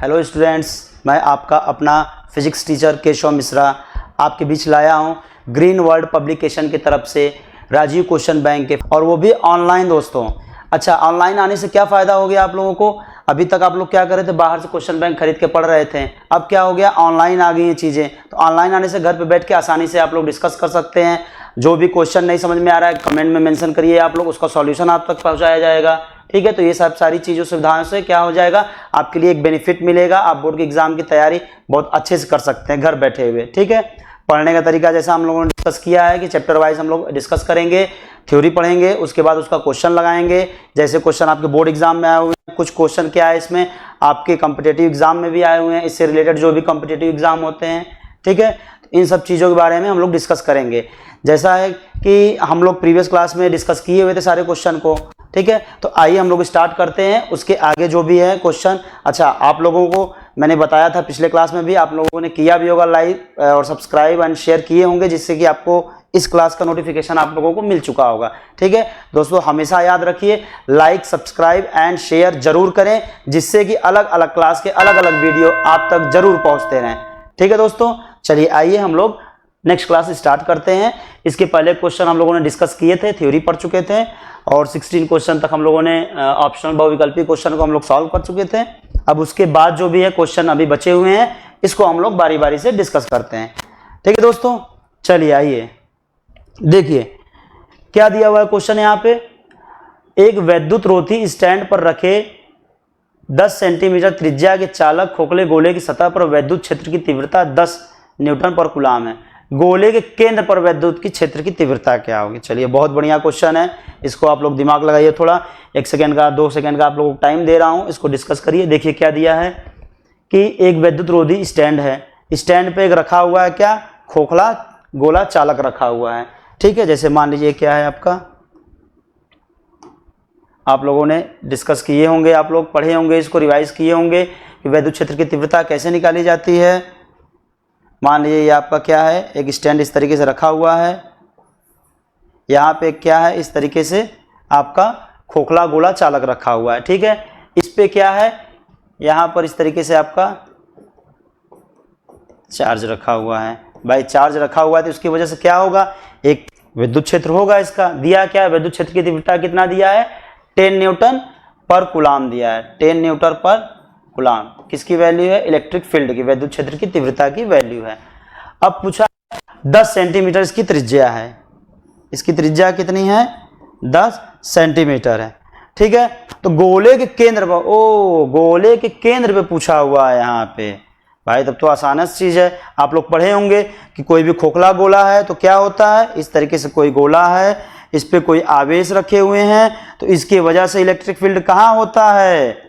Hello students, मैं आपका अपना फिजिक्स टीचर केशव मिश्रा आपके बीच लाया हूँ ग्रीन वर्ल्ड पब्लिकेशन की तरफ से राजीव क्वेश्चन बैंक के, और वो भी ऑनलाइन दोस्तों। अच्छा, ऑनलाइन आने से क्या फ़ायदा हो गया आप लोगों को? अभी तक आप लोग क्या कर रहे थे, बाहर से क्वेश्चन बैंक खरीद के पढ़ रहे थे। अब क्या हो गया, ऑनलाइन आ गई हैं चीज़ें। तो ऑनलाइन आने से घर पे बैठ के आसानी से आप लोग डिस्कस कर सकते हैं। जो भी क्वेश्चन नहीं समझ में आ रहा है कमेंट में मेंशन करिए, आप लोग उसका सॉल्यूशन आप तक पहुंचाया जाएगा। ठीक है, तो ये सब सारी चीज़ों सुविधाओं से क्या हो जाएगा, आपके लिए एक बेनिफिट मिलेगा। आप बोर्ड के एग्जाम की तैयारी बहुत अच्छे से कर सकते हैं घर बैठे हुए। ठीक है, पढ़ने का तरीका जैसा हम लोगों ने डिस्कस किया है कि चैप्टर वाइज हम लोग डिस्कस करेंगे, थ्योरी पढ़ेंगे, उसके बाद उसका क्वेश्चन लगाएंगे। जैसे क्वेश्चन आपके बोर्ड एग्जाम में आए हुए हैं, कुछ क्वेश्चन क्या है इसमें आपके कॉम्पिटिटिव एग्जाम में भी आए हुए हैं, इससे रिलेटेड जो भी कॉम्पिटिटिव एग्जाम होते हैं। ठीक है, इन सब चीज़ों के बारे में हम लोग डिस्कस करेंगे। जैसा है कि हम लोग प्रीवियस क्लास में डिस्कस किए हुए थे सारे क्वेश्चन को। ठीक है, तो आइए हम लोग स्टार्ट करते हैं। उसके आगे जो भी है क्वेश्चन, अच्छा आप लोगों को मैंने बताया था पिछले क्लास में भी, आप लोगों ने किया भी होगा लाइक और सब्सक्राइब एंड शेयर किए होंगे, जिससे कि आपको इस क्लास का नोटिफिकेशन आप लोगों को मिल चुका होगा। ठीक है दोस्तों, हमेशा याद रखिए लाइक सब्सक्राइब एंड शेयर जरूर करें, जिससे कि अलग अलग क्लास के अलग अलग वीडियो आप तक जरूर पहुंचते रहें। ठीक है दोस्तों, चलिए आइए हम लोग नेक्स्ट क्लास स्टार्ट करते हैं। इसके पहले क्वेश्चन हम लोगों ने डिस्कस किए थे, थ्योरी पढ़ चुके थे, और 16 क्वेश्चन तक हम लोगों ने ऑप्शनल बहुविकल्पी क्वेश्चन को हम लोग सॉल्व कर चुके थे। अब उसके बाद जो भी है क्वेश्चन अभी बचे हुए हैं, इसको हम लोग बारी बारी से डिस्कस करते हैं। ठीक है दोस्तों, चलिए आइए देखिए क्या दिया हुआ है क्वेश्चन यहाँ पे। एक वैद्युत रोधी स्टैंड पर रखे 10 सेंटीमीटर त्रिज्या के चालक खोखले गोले की सतह पर वैद्युत क्षेत्र की तीव्रता 10 न्यूटन पर कूलाम है। गोले के केंद्र पर वैद्युत की क्षेत्र की तीव्रता क्या होगी? चलिए, बहुत बढ़िया क्वेश्चन है, इसको आप लोग दिमाग लगाइए थोड़ा। 1 सेकेंड का 2 सेकेंड का आप लोगों को टाइम दे रहा हूं, इसको डिस्कस करिए। देखिए क्या दिया है कि एक वैद्युत रोधी स्टैंड है, स्टैंड पे एक रखा हुआ है क्या, खोखला गोला चालक रखा हुआ है। ठीक है, जैसे मान लीजिए क्या है आपका, आप लोगों ने डिस्कस किए होंगे, आप लोग पढ़े होंगे, इसको रिवाइज किए होंगे कि वैद्युत क्षेत्र की तीव्रता कैसे निकाली जाती है। मान लीजिए ये आपका क्या है, एक स्टैंड इस तरीके से रखा हुआ है, यहाँ पे क्या है, इस तरीके से आपका खोखला गोला चालक रखा हुआ है। ठीक है, इस पे क्या है, यहाँ पर इस तरीके से आपका चार्ज रखा हुआ है। भाई चार्ज रखा हुआ है तो उसकी वजह से क्या होगा, एक विद्युत क्षेत्र होगा। इसका दिया क्या है, विद्युत क्षेत्र की तीव्रता कितना दिया है, 10 न्यूटन पर कूलाम दिया है। 10 न्यूटन पर कूलाम किसकी वैल्यू है, इलेक्ट्रिक फील्ड की, वैद्युत क्षेत्र की तीव्रता की वैल्यू है। अब पूछा 10 सेंटीमीटर इसकी त्रिज्या है, इसकी त्रिज्या कितनी है, 10 सेंटीमीटर है। ठीक है, तो गोले के केंद्र पर, गोले के केंद्र पे पूछा हुआ है यहाँ पे। भाई तब तो आसान चीज है, आप लोग पढ़े होंगे कि कोई भी खोखला गोला है तो क्या होता है, इस तरीके से कोई गोला है, इस पे कोई आवेश रखे हुए हैं, तो इसकी वजह से इलेक्ट्रिक फील्ड कहाँ होता है,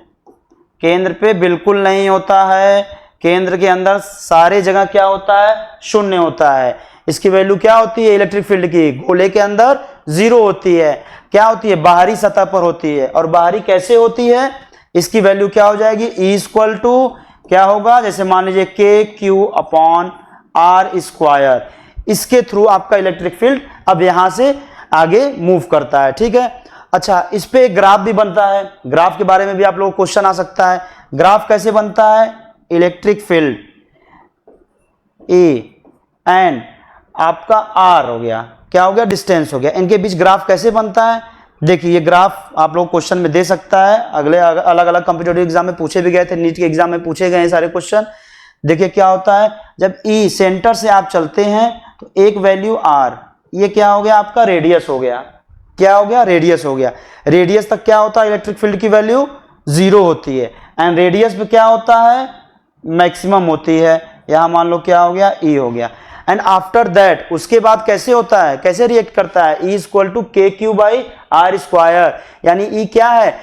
केंद्र पे बिल्कुल नहीं होता है। केंद्र के अंदर सारे जगह क्या होता है, शून्य होता है। इसकी वैल्यू क्या होती है इलेक्ट्रिक फील्ड की, गोले के अंदर 0 होती है। क्या होती है, बाहरी सतह पर होती है। और बाहरी कैसे होती है, इसकी वैल्यू क्या हो जाएगी, E इक्वल टू क्या होगा, जैसे मान लीजिए KQ/R²। इसके थ्रू आपका इलेक्ट्रिक फील्ड अब यहां से आगे मूव करता है। ठीक है, अच्छा इस पे एक ग्राफ भी बनता है, ग्राफ के बारे में भी आप लोगों को क्वेश्चन आ सकता है। ग्राफ कैसे बनता है, इलेक्ट्रिक फील्ड E एंड आपका R हो गया, क्या हो गया, डिस्टेंस हो गया, इनके बीच ग्राफ कैसे बनता है। देखिए ये ग्राफ आप लोग क्वेश्चन में दे सकता है, अगले अलग अलग कॉम्पिटिटिव एग्जाम में पूछे भी गए थे, नीट के एग्जाम में पूछे गए हैं सारे क्वेश्चन। देखिए क्या होता है, जब E सेंटर से आप चलते हैं तो एक वैल्यू R, ये क्या हो गया आपका, रेडियस हो गया, क्या हो गया, रेडियस हो गया। रेडियस तक क्या होता है, इलेक्ट्रिक फील्ड की वैल्यू 0 होती है, एंड रेडियस पे क्या होता है, मैक्सिमम होती है। यहां मान लो क्या हो गया, E हो गया। एंड आफ्टर दैट उसके बाद कैसे होता है, कैसे रिएक्ट करता है, E इक्वल टू KQ/R²। यानी E क्या है,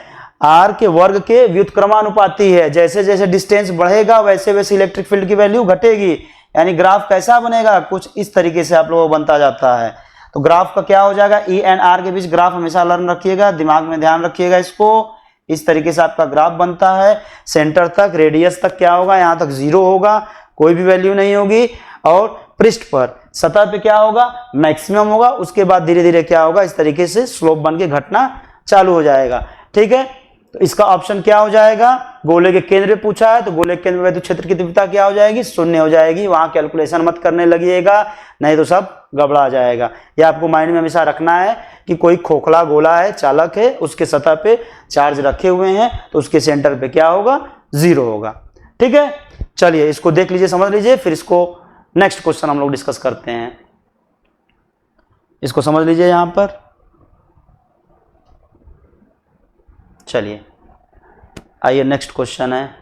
R के वर्ग के व्युत्क्रमानुपाती है। जैसे जैसे डिस्टेंस बढ़ेगा वैसे वैसे इलेक्ट्रिक फील्ड की वैल्यू घटेगी। यानी ग्राफ कैसा बनेगा, कुछ इस तरीके से आप लोगों को बनता जाता है। तो ग्राफ का क्या हो जाएगा, E एंड R के बीच ग्राफ हमेशा लर्न रखिएगा, दिमाग में ध्यान रखिएगा इसको। इस तरीके से आपका ग्राफ बनता है, सेंटर तक, रेडियस तक क्या होगा, यहां तक 0 होगा, कोई भी वैल्यू नहीं होगी। और पृष्ठ पर, सतह पे क्या होगा, मैक्सिमम होगा। उसके बाद धीरे धीरे क्या होगा, इस तरीके से स्लोप बन के घटना चालू हो जाएगा। ठीक है, तो इसका ऑप्शन क्या हो जाएगा, गोले के केंद्र पे पूछा है तो गोले के केंद्र में विद्युत क्षेत्र की तीव्रता क्या हो जाएगी, शून्य हो जाएगी। वहां कैलकुलेशन मत करने लगिएगा, नहीं तो सब गड़बड़ा जाएगा। ये आपको माइंड में हमेशा रखना है कि कोई खोखला गोला है, चालक है, उसके सतह पे चार्ज रखे हुए हैं तो उसके सेंटर पे क्या होगा, 0 होगा। ठीक है, चलिए इसको देख लीजिए, समझ लीजिए, फिर इसको नेक्स्ट क्वेश्चन हम लोग डिस्कस करते हैं। इसको समझ लीजिए यहां पर। चलिए आइए नेक्स्ट क्वेश्चन है।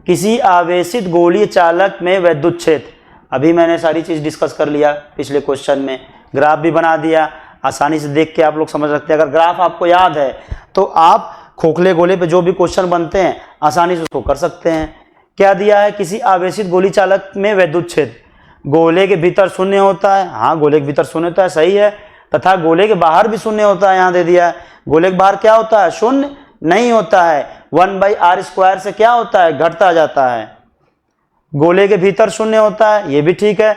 किसी आवेशित गोलीय चालक में विद्युत क्षेत्र, अभी मैंने सारी चीज डिस्कस कर लिया पिछले क्वेश्चन में, ग्राफ भी बना दिया, आसानी से देख के आप लोग समझ सकते हैं। अगर ग्राफ आपको याद है तो आप खोखले गोले पे जो भी क्वेश्चन बनते हैं आसानी से उसको कर सकते हैं। क्या दिया है, किसी आवेशित गोली चालक में विद्युत क्षेत्र गोले के भीतर शून्य होता है, हाँ गोले के भीतर शून्य होता है, सही है, तथा गोले के बाहर भी शून्य होता है, यहाँ दे दिया है। गोले के बाहर क्या होता है, शून्य नहीं होता है, 1/r² से क्या होता है, घटता जाता है। गोले के भीतर शून्य होता है, ये भी ठीक है,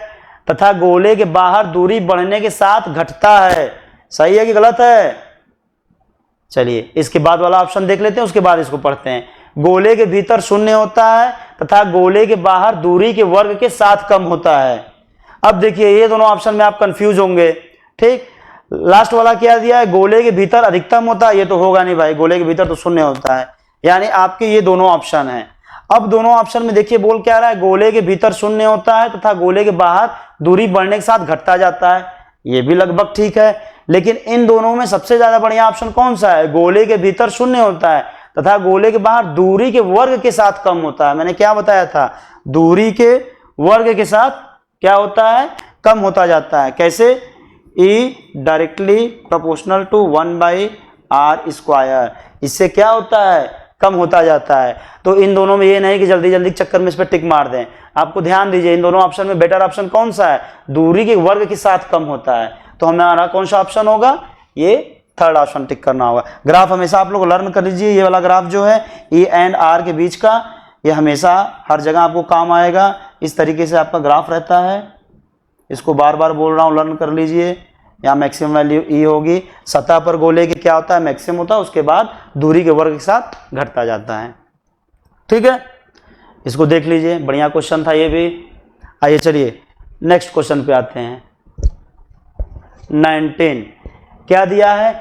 तथा गोले के बाहर दूरी बढ़ने के साथ घटता है, सही है कि गलत है। चलिए इसके बाद वाला ऑप्शन देख लेते हैं, उसके बाद इसको पढ़ते हैं। गोले के भीतर शून्य होता है तथा गोले के बाहर दूरी के वर्ग के साथ कम होता है। अब देखिए ये दोनों ऑप्शन में आप कंफ्यूज होंगे, ठीक। लास्ट वाला क्या दिया है, गोले के भीतर अधिकतम होता है, ये तो होगा नहीं भाई, गोले के भीतर तो शून्य होता है, यानी आपके ये दोनों ऑप्शन हैं। अब दोनों ऑप्शन में देखिए बोल क्या रहा है, गोले के भीतर शून्य होता है तथा गोले के बाहर दूरी बढ़ने के साथ घटता जाता है, ये भी लगभग ठीक है। लेकिन इन दोनों में सबसे ज्यादा बढ़िया ऑप्शन कौन सा है, गोले के भीतर शून्य होता है तथा गोले के बाहर दूरी के वर्ग के साथ कम होता है। मैंने क्या बताया था, दूरी के वर्ग के साथ क्या होता है, कम होता जाता है। कैसे, E directly proportional to 1/r², इससे क्या होता है, कम होता जाता है। तो इन दोनों में ये नहीं कि जल्दी जल्दी चक्कर में इस पर टिक मार दें, आपको ध्यान दीजिए इन दोनों ऑप्शन में बेटर ऑप्शन कौन सा है, दूरी के वर्ग के साथ कम होता है। तो हमारा कौन सा ऑप्शन होगा, ये थर्ड ऑप्शन टिक करना होगा। ग्राफ हमेशा आप लोग लर्न कर लीजिए, ये वाला ग्राफ जो है E एंड R के बीच का, ये हमेशा हर जगह आपको काम आएगा। इस तरीके से आपका ग्राफ रहता है, इसको बार बार बोल रहा हूँ, लर्न कर लीजिए। यहाँ मैक्सिमम वैल्यू E होगी, सतह पर गोले के क्या होता है, मैक्सिमम होता है, उसके बाद दूरी के वर्ग के साथ घटता जाता है। ठीक है, इसको देख लीजिए, बढ़िया क्वेश्चन था ये भी। आइए चलिए नेक्स्ट क्वेश्चन पे आते हैं। 19 क्या दिया है,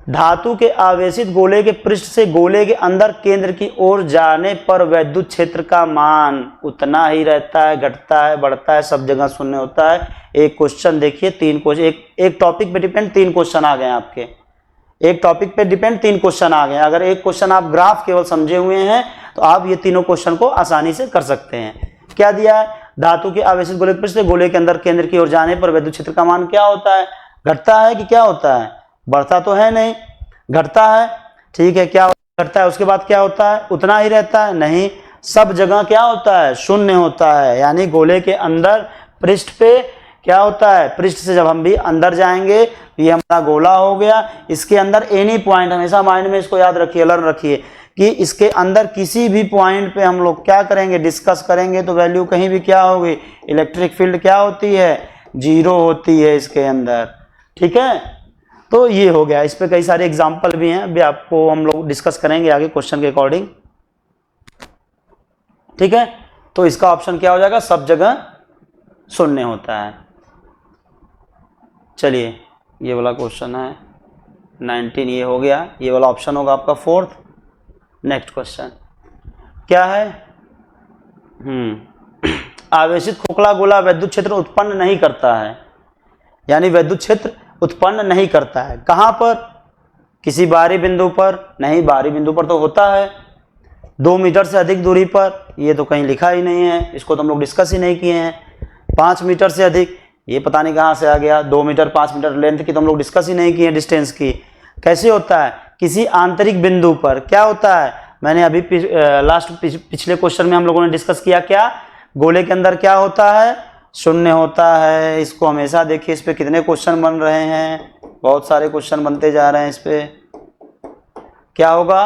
धातु के आवेशित गोले के पृष्ठ से गोले के अंदर केंद्र की ओर जाने पर विद्युत क्षेत्र का मान उतना ही रहता है, घटता है, बढ़ता है, सब जगह शून्य होता है। एक क्वेश्चन देखिए, तीन क्वेश्चन, एक टॉपिक पे डिपेंड 3 क्वेश्चन आ गए आपके, एक टॉपिक पे डिपेंड 3 क्वेश्चन आ गए। अगर एक क्वेश्चन आप ग्राफ केवल समझे हुए हैं तो आप ये तीनों क्वेश्चन को आसानी से कर सकते हैं। क्या दिया है, धातु के आवेशित गोले के पृष्ठ से गोले के अंदर केंद्र की ओर जाने पर विद्युत क्षेत्र का मान क्या होता है, घटता है कि क्या होता है, बढ़ता तो है नहीं, घटता है, ठीक है। क्या घटता है, उसके बाद क्या होता है, उतना ही रहता है, नहीं, सब जगह क्या होता है, शून्य होता है। यानी गोले के अंदर पृष्ठ पे क्या होता है, पृष्ठ से जब हम भी अंदर जाएंगे, ये हमारा गोला हो गया, इसके अंदर एनी पॉइंट, हमेशा माइंड में इसको याद रखिए, लर्न रखिए कि इसके अंदर किसी भी पॉइंट पे हम लोग क्या करेंगे, डिस्कस करेंगे, तो वैल्यू कहीं भी क्या होगी, इलेक्ट्रिक फील्ड क्या होती है, 0 होती है इसके अंदर। ठीक है, तो ये हो गया। इस पे कई सारे एग्जाम्पल भी हैं, अभी आपको हम लोग डिस्कस करेंगे आगे क्वेश्चन के अकॉर्डिंग। ठीक है, तो इसका ऑप्शन क्या हो जाएगा, सब जगह शून्य होता है। चलिए ये वाला क्वेश्चन है 19, ये हो गया, ये वाला ऑप्शन होगा आपका 4th। नेक्स्ट क्वेश्चन क्या है, आवेशित खोखला गोला विद्युत क्षेत्र उत्पन्न नहीं करता है, यानी विद्युत क्षेत्र उत्पन्न नहीं करता है। कहां पर, किसी बाहरी बिंदु पर, नहीं बाहरी बिंदु पर तो होता है, 2 मीटर से अधिक दूरी पर, ये तो कहीं लिखा ही नहीं है, इसको तो हम लोग डिस्कस ही नहीं किए हैं। 5 मीटर से अधिक, ये पता नहीं कहां से आ गया, 2 मीटर 5 मीटर लेंथ की तो हम लोग डिस्कस ही नहीं किए डिस्टेंस की। कैसे होता है, किसी आंतरिक बिंदु पर क्या होता है, मैंने अभी पिछले क्वेश्चन में हम लोगों ने डिस्कस किया, क्या गोले के अंदर क्या होता है, शून्य होता है। इसको हमेशा देखिए, इस पे कितने क्वेश्चन बन रहे हैं, बहुत सारे क्वेश्चन बनते जा रहे हैं। इस पे क्या होगा,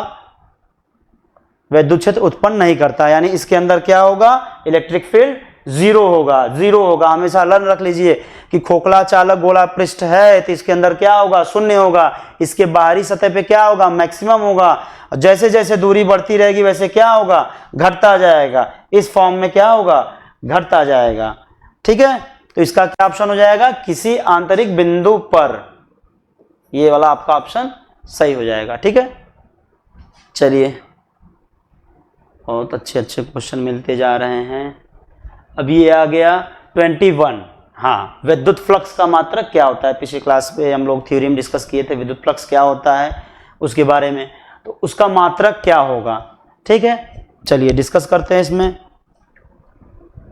विद्युत क्षेत्र उत्पन्न नहीं करता, यानी इसके अंदर क्या होगा, इलेक्ट्रिक फील्ड जीरो होगा, जीरो होगा। हमेशा लर्न रख लीजिए कि खोखला चालक गोला पृष्ठ है तो इसके अंदर क्या होगा, शून्य होगा। इसके बाहरी सतह पे क्या होगा, मैक्सिमम होगा। जैसे जैसे दूरी बढ़ती रहेगी वैसे क्या होगा, घटता जाएगा। इस फॉर्म में क्या होगा, घटता जाएगा। ठीक है, तो इसका क्या ऑप्शन हो जाएगा, किसी आंतरिक बिंदु पर। ये वाला आपका ऑप्शन सही हो जाएगा। ठीक है, चलिए बहुत अच्छे अच्छे क्वेश्चन मिलते जा रहे हैं। अब ये आ गया 21। हाँ, विद्युत फ्लक्स का मात्रक क्या होता है। पिछले क्लास पे हम लोग थ्योरी में डिस्कस किए थे विद्युत फ्लक्स क्या होता है उसके बारे में, तो उसका मात्रक क्या होगा। ठीक है, चलिए डिस्कस करते हैं इसमें।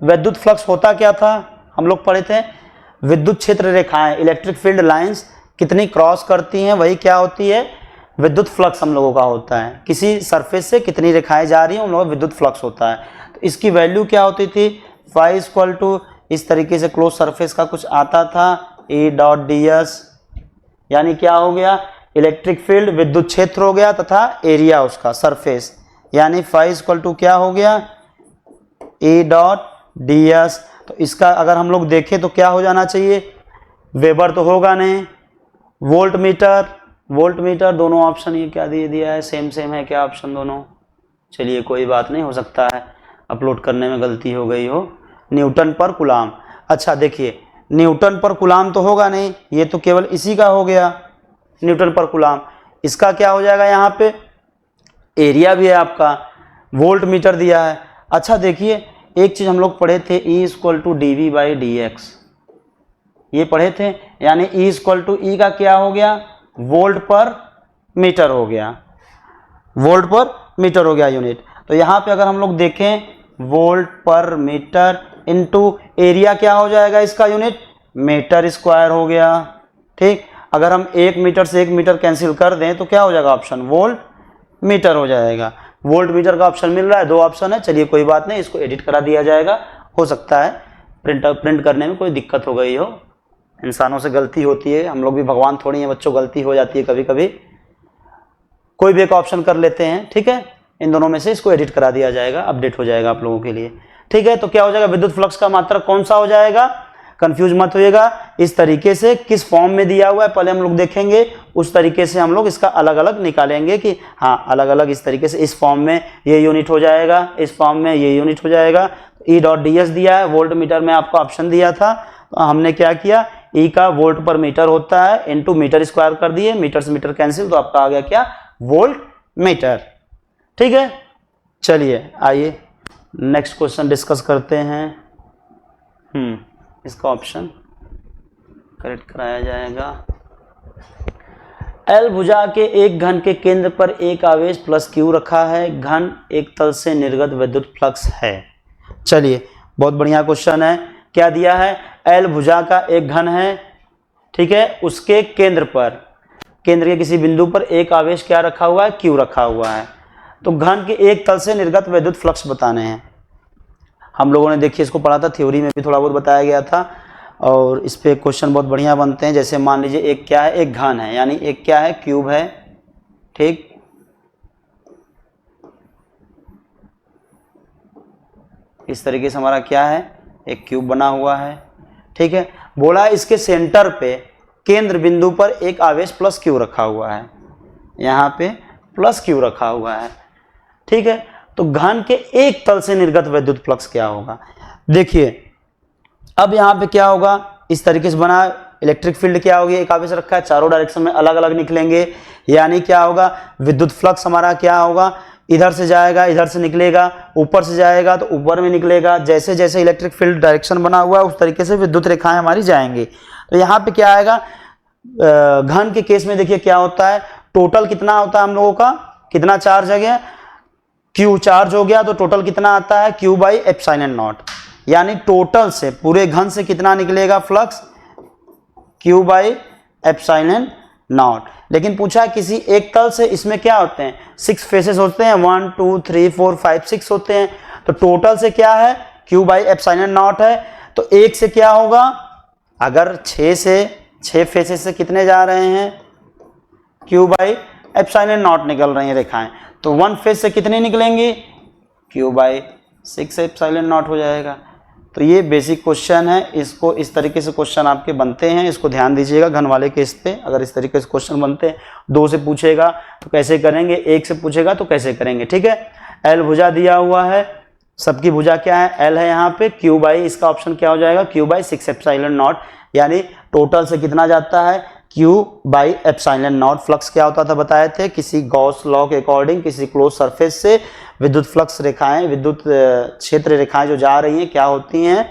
विद्युत फ्लक्स होता क्या था, हम लोग पढ़े थे, विद्युत क्षेत्र रेखाएं, इलेक्ट्रिक फील्ड लाइंस कितनी क्रॉस करती हैं वही क्या होती है, विद्युत फ्लक्स हम लोगों का होता है। किसी सरफेस से कितनी रेखाएं जा रही हैं उन लोगों का विद्युत फ्लक्स होता है। तो इसकी वैल्यू क्या होती थी, फाई इक्वल टू इस तरीके से क्लोज सरफेस का कुछ आता था, E डॉट ds, यानी क्या हो गया, इलेक्ट्रिक फील्ड विद्युत क्षेत्र हो गया तथा एरिया उसका सरफेस, यानी फाई इक्वल टू क्या हो गया, E डॉट ds। तो इसका अगर हम लोग देखें तो क्या हो जाना चाहिए, वेबर तो होगा नहीं, वोल्ट मीटर, वोल्ट मीटर, दोनों ऑप्शन ये क्या दे दिया है, सेम सेम है क्या ऑप्शन दोनों। चलिए कोई बात नहीं, हो सकता है अपलोड करने में गलती हो गई हो। न्यूटन पर कूलाम, अच्छा देखिए न्यूटन पर कूलाम तो होगा नहीं, ये तो केवल इसी का हो गया न्यूटन पर कूलाम। इसका क्या हो जाएगा, यहाँ पे एरिया भी है आपका, वोल्ट मीटर दिया है। अच्छा देखिए एक चीज हम लोग पढ़े थे, E equal to dV by dx, ये पढ़े थे, यानी E इक्वल टू ई का क्या हो गया, वोल्ट पर मीटर हो गया, वोल्ट पर मीटर हो गया यूनिट। तो यहाँ पे अगर हम लोग देखें वोल्ट पर मीटर इनटू एरिया क्या हो जाएगा इसका यूनिट, मीटर स्क्वायर हो गया। ठीक, अगर हम 1 मीटर से 1 मीटर कैंसिल कर दें तो क्या हो जाएगा ऑप्शन, वोल्ट मीटर हो जाएगा। वोल्ट मीटर का ऑप्शन मिल रहा है, 2 ऑप्शन है। चलिए कोई बात नहीं, इसको एडिट करा दिया जाएगा, हो सकता है प्रिंट करने में कोई दिक्कत हो गई हो, इंसानों से गलती होती है, हम लोग भी भगवान थोड़ी हैं बच्चों, गलती हो जाती है कभी कभी। कोई भी एक ऑप्शन कर लेते हैं, ठीक है, इन दोनों में से इसको एडिट करा दिया जाएगा, अपडेट हो जाएगा आप लोगों के लिए। ठीक है, तो क्या हो जाएगा, विद्युत फ्लक्स का मात्रक कौन सा हो जाएगा, कंफ्यूज मत होइएगा। इस तरीके से किस फॉर्म में दिया हुआ है पहले हम लोग देखेंगे, उस तरीके से हम लोग इसका अलग अलग निकालेंगे कि हाँ अलग अलग इस तरीके से, इस फॉर्म में ये यूनिट हो जाएगा, इस फॉर्म में ये यूनिट हो जाएगा। E डॉट ds दिया है, वोल्ट मीटर में आपको ऑप्शन दिया था, तो हमने क्या किया, E का वोल्ट पर मीटर होता है इनटू मीटर स्क्वायर कर दिए, मीटर से मीटर कैंसिल, तो आपका आ गया क्या, वोल्ट मीटर। ठीक है, चलिए आइए नेक्स्ट क्वेश्चन डिस्कस करते हैं। इसका ऑप्शन करेक्ट कराया जाएगा। L भुजा के एक घन के केंद्र पर एक आवेश प्लस Q रखा है, घन एक तल से निर्गत विद्युत फ्लक्स है। चलिए बहुत बढ़िया क्वेश्चन है। क्या दिया है, L भुजा का एक घन है, ठीक है, उसके केंद्र पर, केंद्र के किसी बिंदु पर एक आवेश क्या रखा हुआ है, Q रखा हुआ है। तो घन के एक तल से निर्गत विद्युत फ्लक्स बताने हैं। हम लोगों ने देखिए इसको पढ़ा था, थ्योरी में भी थोड़ा बहुत बताया गया था, और इस पे क्वेश्चन बहुत बढ़िया बनते हैं। जैसे मान लीजिए एक क्या है, एक घन है, यानी एक क्या है, क्यूब है। ठीक, इस तरीके से हमारा क्या है, एक क्यूब बना हुआ है। ठीक है, बोला इसके सेंटर पे केंद्र बिंदु पर एक आवेश प्लस क्यू रखा हुआ है, यहाँ पे प्लस क्यू रखा हुआ है। ठीक है, तो घन के एक तल से निर्गत विद्युत फ्लक्स क्या होगा। देखिए अब यहाँ पे क्या होगा, इस तरीके से बना, इलेक्ट्रिक फील्ड क्या होगी, एक आवेश रखा है, चारों डायरेक्शन में अलग अलग निकलेंगे, यानी क्या होगा, विद्युत फ्लक्स हमारा क्या होगा, इधर से जाएगा इधर से निकलेगा, ऊपर से जाएगा तो ऊपर में निकलेगा। जैसे जैसे इलेक्ट्रिक फील्ड डायरेक्शन बना हुआ है उस तरीके से विद्युत रेखाएं हमारी जाएंगी। तो यहाँ पे क्या आएगा, घन के केस में देखिए क्या होता है, टोटल कितना होता है हम लोगों का, कितना चार्ज है, क्यू चार्ज हो गया, तो टोटल कितना आता है, क्यू बाई एप्सिलॉन नॉट, यानी टोटल से पूरे घन से कितना निकलेगा flux, Q by epsilon not. लेकिन पूछा है किसी एक तल से, इसमें क्या होते हैं, 6 फेसेस होते हैं, 1 2 3 4 5 6 होते हैं। तो टोटल से क्या है, क्यू बाई एप्सिलॉन नॉट है। तो एक से क्या होगा, अगर 6 फेसेस से कितने जा रहे हैं, क्यू बाई एप्सिलॉन नॉट निकल रही हैं रेखाएं, तो 1 फेस से कितनी निकलेंगी, क्यू बाई 6 एप्सिलॉन नॉट हो जाएगा। तो ये बेसिक क्वेश्चन है, इसको इस तरीके से क्वेश्चन आपके बनते हैं, इसको ध्यान दीजिएगा। घन वाले केस पे अगर इस तरीके से क्वेश्चन बनते हैं, 2 से पूछेगा तो कैसे करेंगे, 1 से पूछेगा तो कैसे करेंगे, ठीक है। एल भुजा दिया हुआ है, सबकी भुजा क्या है, एल है यहाँ पे, क्यू बाई, इसका ऑप्शन क्या हो जाएगा, क्यू बाई 6 एप्सिलॉन नॉट, यानी टोटल से कितना जाता है, Q by epsilon not. Flux क्या होता था बताए थे, किसी गॉस लॉ के अकॉर्डिंग किसी क्लोज सरफेस से विद्युत फ्लक्स रेखाएं, विद्युत क्षेत्र रेखाएं जो जा रही हैं क्या होती हैं,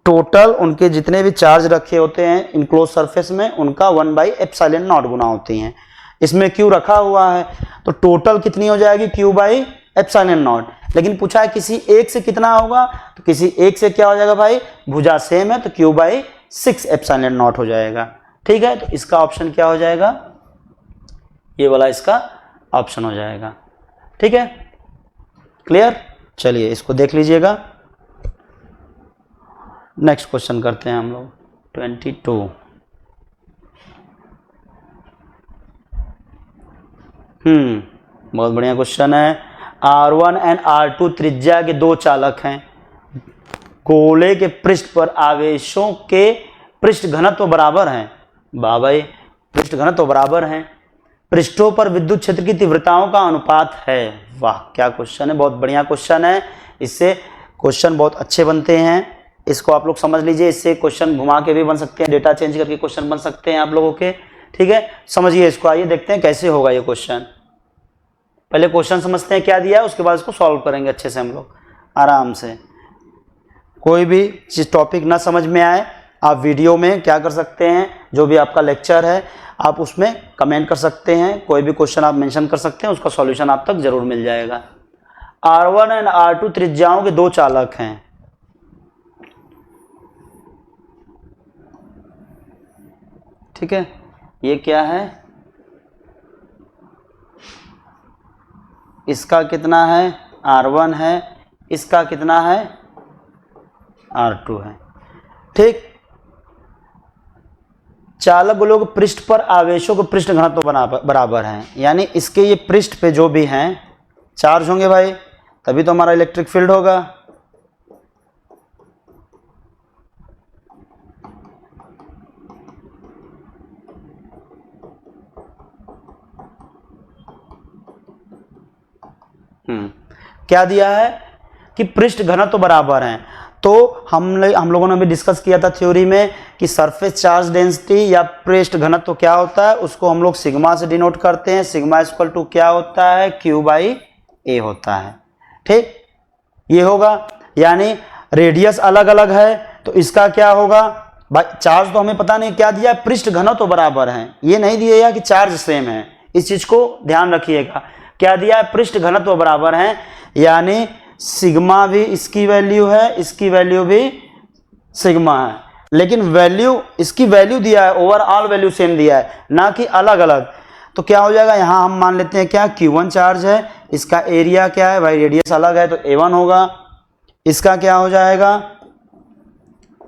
टोटल उनके जितने भी चार्ज रखे होते हैं इनक्लोज सरफेस में उनका 1 बाई एप्सिलॉन नॉट गुना होती हैं। इसमें क्यू रखा हुआ है तो टोटल कितनी हो जाएगी, क्यू बाई एप्सिलॉन नॉट। लेकिन पूछा है किसी एक से कितना होगा, तो किसी एक से क्या हो जाएगा भाई, भुजा सेम है तो क्यू बाई 6 एप्सिलॉन नॉट हो जाएगा, ठीक है। तो इसका ऑप्शन क्या हो जाएगा, ये वाला इसका ऑप्शन हो जाएगा, ठीक है, क्लियर। चलिए इसको देख लीजिएगा। नेक्स्ट क्वेश्चन करते हैं हम लोग 22। बहुत बढ़िया क्वेश्चन है। R1 एंड R2 त्रिज्या के 2 चालक हैं, गोले के पृष्ठ पर आवेशों के पृष्ठ घनत्व बराबर हैं। वाह भाई, पृष्ठ घनत्व बराबर हैं, पृष्ठों पर विद्युत क्षेत्र की तीव्रताओं का अनुपात है। वाह क्या क्वेश्चन है, बहुत बढ़िया क्वेश्चन है। इससे क्वेश्चन बहुत अच्छे बनते हैं, इसको आप लोग समझ लीजिए। इससे क्वेश्चन घुमा के भी बन सकते हैं, डेटा चेंज करके क्वेश्चन बन सकते हैं आप लोगों के, ठीक है। समझिए इसको, आइए देखते हैं कैसे होगा ये क्वेश्चन। पहले क्वेश्चन समझते हैं क्या दिया है, उसके बाद इसको सॉल्व करेंगे अच्छे से हम लोग आराम से। कोई भी चीज टॉपिक ना समझ में आए, आप वीडियो में क्या कर सकते हैं, जो भी आपका लेक्चर है आप उसमें कमेंट कर सकते हैं, कोई भी क्वेश्चन आप मेंशन कर सकते हैं, उसका सॉल्यूशन आप तक जरूर मिल जाएगा। R1 एंड R2 त्रिज्याओं के 2 चालक हैं, ठीक है। ये क्या है, इसका कितना है, R1 है, इसका कितना है, R2 है, ठीक। चालक गोलों के पृष्ठ पर आवेशों के पृष्ठ घनत्व बराबर हैं, यानी इसके ये पृष्ठ पे जो भी हैं चार्ज होंगे भाई, तभी तो हमारा इलेक्ट्रिक फील्ड होगा। क्या दिया है कि पृष्ठ घनत्व बराबर हैं, तो हम लोगों ने भी डिस्कस किया था थ्योरी में कि सरफेस चार्ज डेंसिटी या पृष्ठ घनत्व क्या होता है, उसको हम लोग सिग्मा से डिनोट करते हैं। सिग्मा इक्वल टू क्या होता है, क्यू बाई ए होता है, ठीक। ये होगा, यानी रेडियस अलग अलग है तो इसका क्या होगा भाई, चार्ज तो हमें पता नहीं क्या दिया, पृष्ठ घनत्व बराबर है, ये नहीं दिया कि चार्ज सेम है, इस चीज को ध्यान रखिएगा। क्या दिया है, पृष्ठ घनत्व बराबर है, यानी सिग्मा भी इसकी वैल्यू है, इसकी वैल्यू भी सिग्मा है, लेकिन वैल्यू इसकी वैल्यू दिया है, ओवरऑल वैल्यू सेम दिया है, ना कि अलग अलग। तो क्या हो जाएगा, यहां हम मान लेते हैं क्या, Q1 चार्ज है, इसका एरिया क्या है भाई, रेडियस अलग है तो A1 होगा, इसका क्या हो जाएगा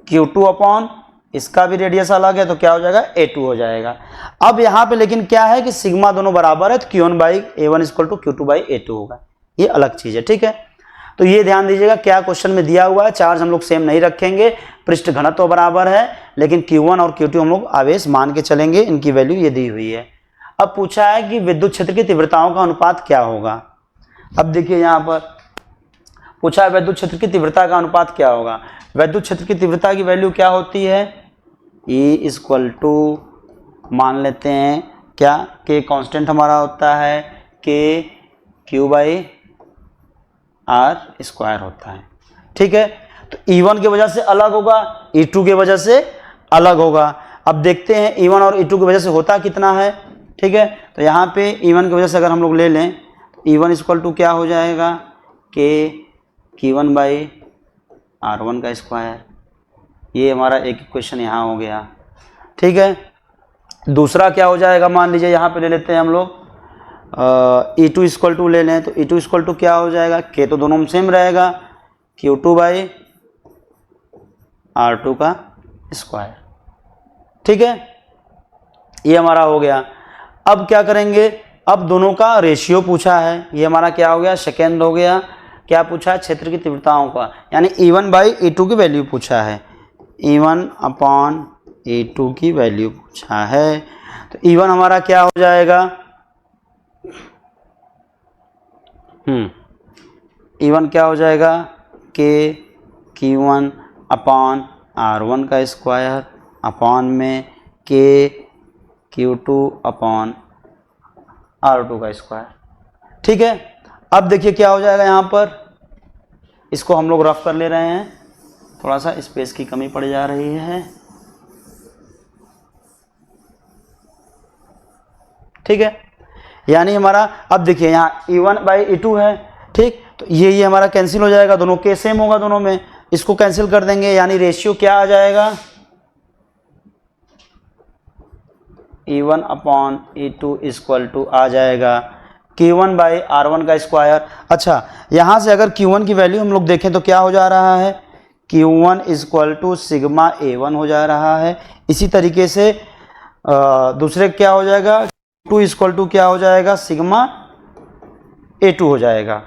Q2 अपॉन, इसका भी रेडियस अलग है तो क्या हो जाएगा A2 हो जाएगा। अब यहां पे लेकिन क्या है कि सिग्मा दोनों बराबर है तो Q1 by A1 equal to Q2 by A2 होगा, ये अलग चीज है, ठीक है। तो ये ध्यान दीजिएगा, क्या क्वेश्चन में दिया हुआ है, चार्ज हम लोग सेम नहीं रखेंगे, पृष्ठ घनत्व बराबर है, लेकिन Q1 और Q2 हम लोग आवेश मान के चलेंगे, इनकी वैल्यू ये दी हुई है। अब पूछा है कि विद्युत क्षेत्र की तीव्रताओं का अनुपात क्या होगा। अब देखिए यहां पर पूछा है विद्युत क्षेत्र की तीव्रता का अनुपात क्या होगा। विद्युत क्षेत्र की तीव्रता की वैल्यू क्या होती है, E इक्वल टू मान लेते हैं क्या, K कांस्टेंट हमारा होता है, K Q by R square होता है, ठीक है। तो E1 की वजह से अलग होगा, E2 की वजह से अलग होगा। अब देखते हैं E1 और E2 की वजह से होता कितना है, ठीक है। तो यहाँ पे E1 की वजह से अगर हम लोग ले लें तो E1 इक्वल टू क्या हो जाएगा, K Q1 बाई R1 का स्क्वायर, ये हमारा एक इक्वेशन यहाँ हो गया, ठीक है। दूसरा क्या हो जाएगा, मान लीजिए यहाँ पे ले लेते हैं हम लोग E2 इक्वल टू ले लें तो E2 इक्वल टू क्या हो जाएगा, K तो दोनों में सेम रहेगा, Q2 बाई R2 का स्क्वायर, ठीक है। ये हमारा हो गया। अब क्या करेंगे, अब दोनों का रेशियो पूछा है, ये हमारा क्या हो गया, सेकेंड हो गया, क्या पूछा है, क्षेत्र की तीव्रताओं का, यानी E1/E2 की वैल्यू पूछा है, E1/E2 की वैल्यू पूछा है। तो E1 हमारा क्या हो जाएगा, E1 क्या हो जाएगा, Q1/R1 का स्क्वायर अपॉन में Q2/R2 का स्क्वायर। ठीक है, अब देखिए क्या हो जाएगा यहाँ पर, इसको हम लोग रफ कर ले रहे हैं, थोड़ा सा स्पेस की कमी पड़ जा रही है। ठीक है, यानी हमारा अब देखिए यहाँ E1/E2 है, ठीक, तो ये हमारा कैंसिल हो जाएगा, दोनों के सेम होगा दोनों में, इसको कैंसिल कर देंगे, यानी रेशियो क्या आ जाएगा, E1/E2 इक्वल टू आ जाएगा Q1/R1 का स्क्वायर। अच्छा, यहाँ से अगर Q1 की वैल्यू हम लोग देखें तो क्या हो जा रहा है, Q1 equal to sigma A1 हो जा रहा है। इसी तरीके से दूसरे क्या हो जाएगा, Q2 इक्वल टू क्या हो जाएगा, सिग्मा A2 हो जाएगा,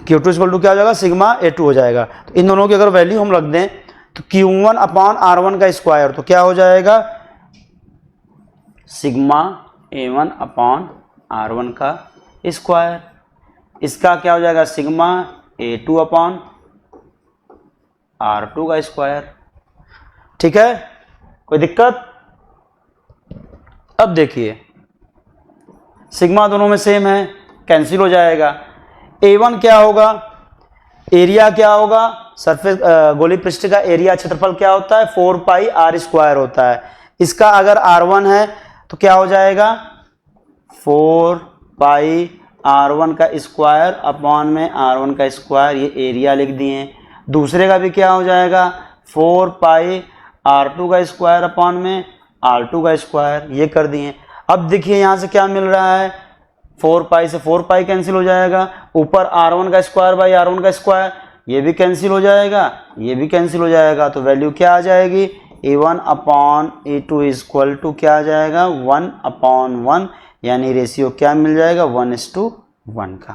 Q2 इक्वल टू क्या हो जाएगा, सिग्मा A2 हो जाएगा। तो इन दोनों की अगर वैल्यू हम रख दें तो Q1/R1 का स्क्वायर तो क्या हो जाएगा, सिग्मा A1/R1 का स्क्वायर, इसका क्या हो जाएगा, सिग्मा A2/R2 का स्क्वायर। ठीक है, कोई दिक्कत। अब देखिए सिग्मा दोनों में सेम है, कैंसिल हो जाएगा। A1 क्या होगा, एरिया क्या होगा, सरफेस गोली पृष्ठ का एरिया क्षेत्रफल क्या होता है, 4πr² होता है। इसका अगर R1 है तो क्या हो जाएगा, 4πr1 का स्क्वायर अपॉन में R1 का स्क्वायर, ये एरिया लिख दिए। दूसरे का भी क्या हो जाएगा, 4πr2 का स्क्वायर अपॉन में R2 का स्क्वायर, ये कर दिए। अब देखिए यहाँ से क्या मिल रहा है, 4π से 4π कैंसिल हो जाएगा, ऊपर R1 का स्क्वायर बाई R1 का स्क्वायर, ये भी कैंसिल हो जाएगा, ये भी कैंसिल हो जाएगा। तो वैल्यू क्या आ जाएगी, E1/E2 इक्वल टू क्या आ जाएगा, 1/1, यानी रेशियो क्या मिल जाएगा, 1:1 का।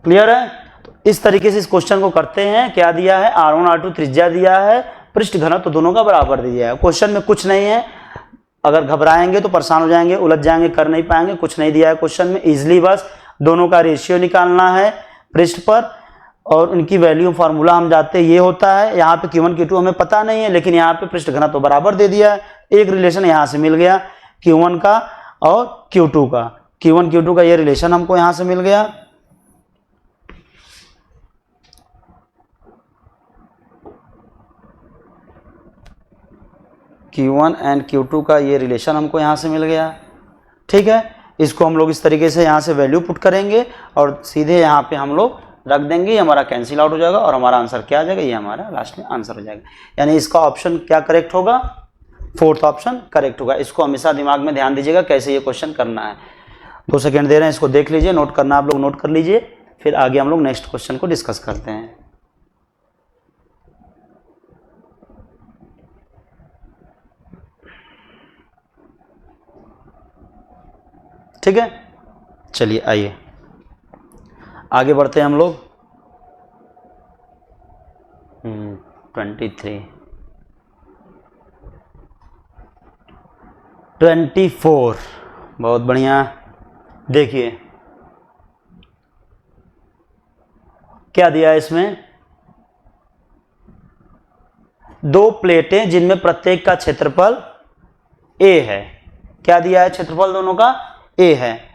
क्लियर है। तो इस तरीके से इस क्वेश्चन को करते हैं। क्या दिया है, R1 R2 त्रिज्या दिया है, पृष्ठ घनत्व तो दोनों का बराबर दिया है। क्वेश्चन में कुछ नहीं है, अगर घबराएंगे तो परेशान हो जाएंगे, उलझ जाएंगे, कर नहीं पाएंगे, कुछ नहीं दिया है क्वेश्चन में। इजिली बस दोनों का रेशियो निकालना है पृष्ठ पर, और उनकी वैल्यू फार्मूला हम जानते हैं ये होता है। यहाँ पे Q1 Q2 हमें पता नहीं है, लेकिन यहाँ पे पृष्ठ घनत्व तो बराबर दे दिया है। एक रिलेशन यहाँ से मिल गया Q1 का और Q2 का, Q1 Q2 का ये रिलेशन हमको यहाँ से मिल गया। Q1 एंड Q2 का ये रिलेशन हमको यहाँ से मिल गया। ठीक है, इसको हम लोग इस तरीके से यहाँ से वैल्यू पुट करेंगे और सीधे यहाँ पे हम लोग रख देंगे, ये हमारा कैंसिल आउट हो जाएगा और हमारा आंसर क्या आ जाएगा, ये हमारा लास्ट में आंसर हो जाएगा। यानी इसका ऑप्शन क्या करेक्ट होगा, फोर्थ ऑप्शन करेक्ट होगा। इसको हमेशा दिमाग में ध्यान दीजिएगा कैसे ये क्वेश्चन करना है। 2 सेकेंड दे रहे हैं, इसको देख लीजिए, नोट करना आप लोग नोट कर लीजिए, फिर आगे हम लोग नेक्स्ट क्वेश्चन को डिस्कस करते हैं। ठीक है, चलिए आइए आगे बढ़ते हैं हम लोग। 24 बहुत बढ़िया। देखिए क्या दिया है इसमें, 2 प्लेटें जिनमें प्रत्येक का क्षेत्रफल A है। क्या दिया है, क्षेत्रफल दोनों का A है।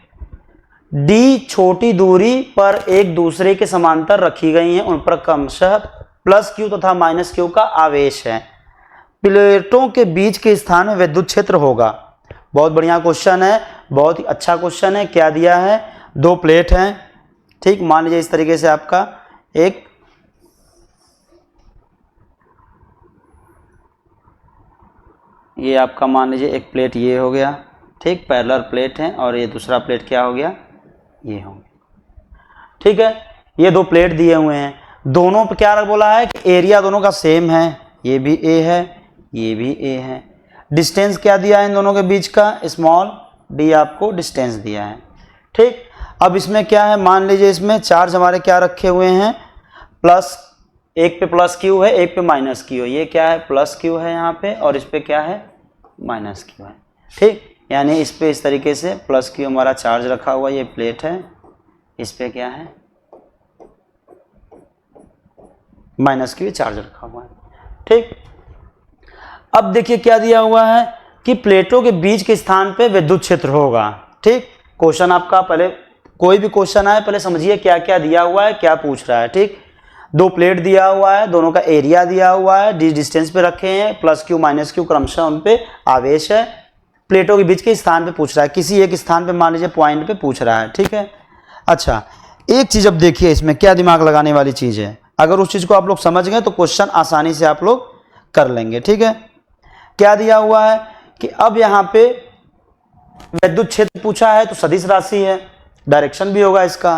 D छोटी दूरी पर एक दूसरे के समांतर रखी गई हैं, उन पर क्रमशः +Q तथा -Q का आवेश है। प्लेटों के बीच के स्थान में विद्युत क्षेत्र होगा। बहुत बढ़िया क्वेश्चन है, बहुत ही अच्छा क्वेश्चन है। क्या दिया है, 2 प्लेट हैं, ठीक, मान लीजिए इस तरीके से आपका एक ये आपका मान लीजिए एक प्लेट ये हो गया, ठीक, पैरेलल प्लेट है, और ये दूसरा प्लेट क्या हो गया, ये हो गया। ठीक है, ये 2 प्लेट दिए हुए हैं, दोनों पे क्या बोला है कि एरिया दोनों का सेम है, ये भी A है, ये भी A है। डिस्टेंस क्या दिया है इन दोनों के बीच का, स्मॉल d आपको डिस्टेंस दिया है। ठीक, अब इसमें क्या है, मान लीजिए इसमें चार्ज हमारे क्या रखे हुए हैं, प्लस, एक पे प्लस क्यू है, एक पे माइनस क्यू है। ये क्या है, प्लस क्यू है यहाँ पे, और इस पे क्या है, माइनस क्यू है। ठीक, यानी इस पे इस तरीके से प्लस क्यू हमारा चार्ज रखा हुआ, ये प्लेट है, इस पे क्या है, माइनस क्यू चार्ज रखा हुआ है। ठीक, अब देखिए क्या दिया हुआ है कि प्लेटों के बीच के स्थान पे विद्युत क्षेत्र होगा। ठीक, क्वेश्चन आपका, पहले कोई भी क्वेश्चन आए पहले समझिए क्या क्या दिया हुआ है, क्या पूछ रहा है। ठीक, दो प्लेट दिया हुआ है, दोनों का एरिया दिया हुआ है, डिस्टेंस पे रखे हैं, प्लस क्यू माइनस क्यू क्रमशः उन पे आवेश है, प्लेटों के बीच के स्थान पे पूछ रहा है, किसी एक स्थान पे मान लीजिए पॉइंट पे पूछ रहा है। ठीक है, अच्छा एक चीज अब देखिए इसमें क्या दिमाग लगाने वाली चीज है, अगर उस चीज को आप लोग समझ गए तो क्वेश्चन आसानी से आप लोग कर लेंगे। ठीक है, क्या दिया हुआ है कि अब यहाँ पे विद्युत क्षेत्र पूछा है तो सदिश राशि है, डायरेक्शन भी होगा इसका।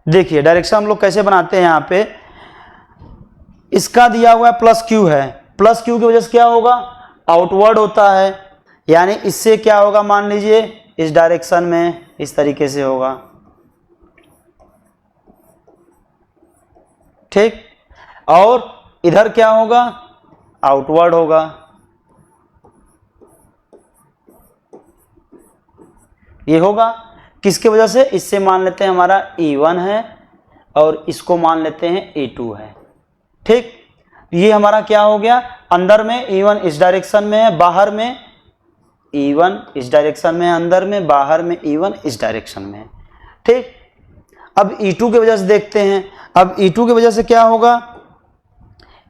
देखिए डायरेक्शन हम लोग कैसे बनाते हैं, यहाँ पे इसका दिया हुआ है प्लस क्यू है, प्लस क्यू की वजह से क्या होगा, आउटवर्ड होता है, यानी इससे क्या होगा, मान लीजिए इस डायरेक्शन में इस तरीके से होगा। ठीक, और इधर क्या होगा, आउटवर्ड होगा। ये होगा किसके वजह से, इससे मान लेते हैं हमारा E1 है और इसको मान लेते हैं E2 है। ठीक, ये हमारा क्या हो गया, अंदर में E1 इस डायरेक्शन में है, बाहर में E1 इस डायरेक्शन में है, अंदर में, बाहर में E1 इस डायरेक्शन में है। ठीक, अब E2 की वजह से देखते हैं, अब E2 की वजह से क्या होगा,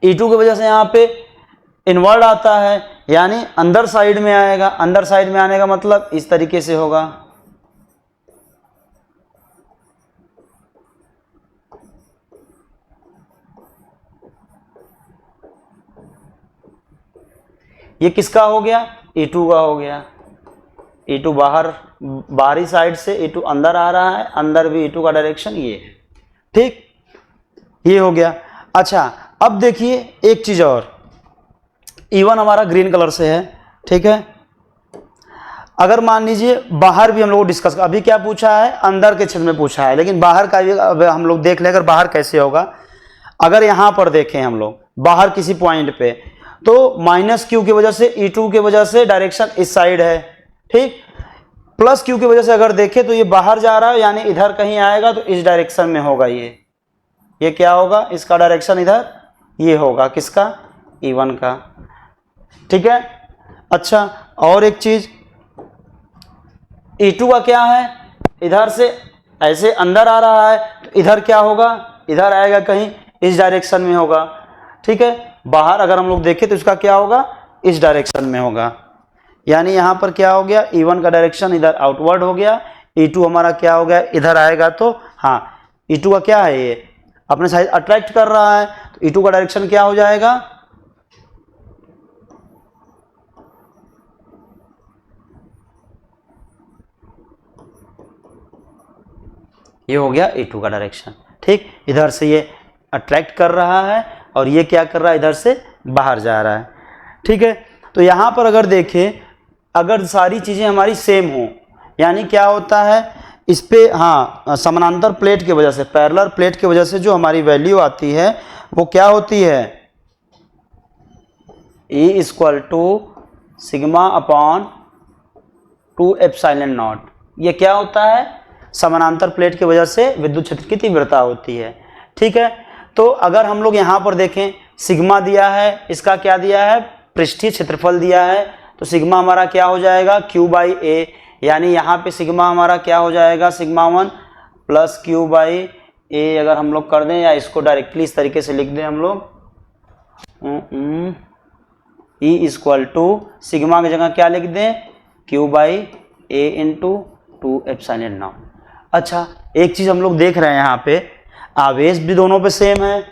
E2 की वजह से यहाँ पे इनवर्ड आता है, यानी अंदर साइड में आएगा, अंदर साइड में आने का मतलब इस तरीके से होगा। ये किसका हो गया, E2 का हो गया। E2 बाहरी साइड से E2 अंदर आ रहा है, अंदर भी E2 का डायरेक्शन ये है। ठीक, ये हो गया। अच्छा अब देखिए एक चीज और, E1 हमारा ग्रीन कलर से है। ठीक है, अगर मान लीजिए बाहर भी हम लोग डिस्कस, अभी क्या पूछा है, अंदर के क्षेत्र में पूछा है, लेकिन बाहर का भी अब हम लोग देख लें, अगर बाहर कैसे होगा, अगर यहां पर देखें हम लोग बाहर किसी पॉइंट पे, तो माइनस क्यू की वजह से, E2 की वजह से डायरेक्शन इस साइड है। ठीक, प्लस क्यू की वजह से अगर देखें तो ये बाहर जा रहा है, यानी इधर कहीं आएगा तो इस डायरेक्शन में होगा। ये क्या होगा, इसका डायरेक्शन इधर ये होगा, किसका, E1 का। ठीक है, अच्छा और एक चीज, E2 का क्या है, इधर से ऐसे अंदर आ रहा है तो इधर क्या होगा, इधर आएगा कहीं इस डायरेक्शन में होगा। ठीक है, बाहर अगर हम लोग देखें तो इसका क्या होगा, इस डायरेक्शन में होगा, यानी यहां पर क्या हो गया, E1 का डायरेक्शन इधर आउटवर्ड हो गया, E2 हमारा क्या हो गया, इधर आएगा। तो हाँ, E2 का क्या है, ये अपने साइड अट्रैक्ट कर रहा है, तो E2 का डायरेक्शन क्या हो जाएगा, ये हो गया E2 का डायरेक्शन। ठीक, इधर से ये अट्रैक्ट कर रहा है और ये क्या कर रहा है, इधर से बाहर जा रहा है। ठीक है, तो यहां पर अगर देखें, अगर सारी चीजें हमारी सेम हो, यानी क्या होता है इस पे, हाँ समानांतर प्लेट की वजह से, पैरेलल प्लेट की वजह से जो हमारी वैल्यू आती है वो क्या होती है, E equal to sigma upon 2 epsilon naught. ये क्या होता है, समानांतर प्लेट की वजह से विद्युत क्षेत्र की तीव्रता होती है। ठीक है, तो अगर हम लोग यहाँ पर देखें, सिग्मा दिया है, इसका क्या दिया है, पृष्ठीय क्षेत्रफल दिया है, तो सिग्मा हमारा क्या हो जाएगा, Q बाई ए, यानी यहाँ पे सिग्मा हमारा क्या हो जाएगा, सिग्मा 1 प्लस Q बाई ए अगर हम लोग कर दें, या इसको डायरेक्टली इस तरीके से लिख दें हम लोग, E इक्वल टू सिग्मा की जगह क्या लिख दें, Q by A into 2 epsilon not. अच्छा एक चीज हम लोग देख रहे हैं, यहाँ पे आवेश भी दोनों पे सेम है,